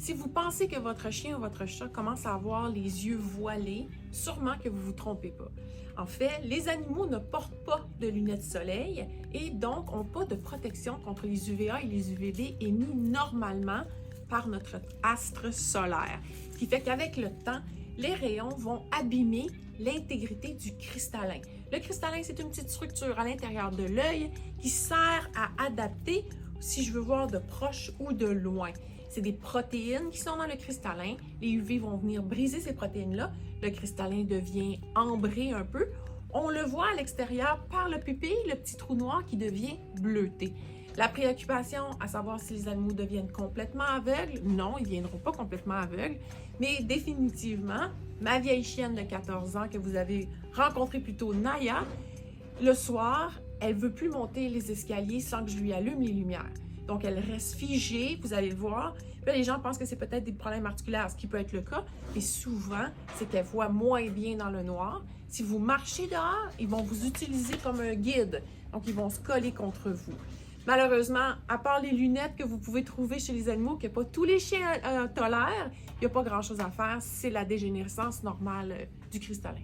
Si vous pensez que votre chien ou votre chat commence à avoir les yeux voilés, sûrement que vous ne vous trompez pas. En fait, les animaux ne portent pas de lunettes soleil et donc n'ont pas de protection contre les UVA et les UVB émis normalement par notre astre solaire. Ce qui fait qu'avec le temps, les rayons vont abîmer l'intégrité du cristallin. Le cristallin, c'est une petite structure à l'intérieur de l'œil qui sert à adapter si je veux voir de proche ou de loin. C'est des protéines qui sont dans le cristallin. Les UV vont venir briser ces protéines-là. Le cristallin devient ambré un peu. On le voit à l'extérieur par le pupille, le petit trou noir qui devient bleuté. La préoccupation à savoir si les animaux deviennent complètement aveugles, non, ils ne viendront pas complètement aveugles, mais définitivement, ma vieille chienne de 14 ans que vous avez rencontrée plus tôt, Naya, le soir, elle ne veut plus monter les escaliers sans que je lui allume les lumières. Donc, elle reste figée, vous allez le voir. Puis là, les gens pensent que c'est peut-être des problèmes articulaires, ce qui peut être le cas, mais souvent, c'est qu'elle voit moins bien dans le noir. Si vous marchez dehors, ils vont vous utiliser comme un guide. Donc, ils vont se coller contre vous. Malheureusement, à part les lunettes que vous pouvez trouver chez les animaux, que pas tous les chiens tolèrent, il n'y a pas grand-chose à faire. C'est la dégénérescence normale du cristallin.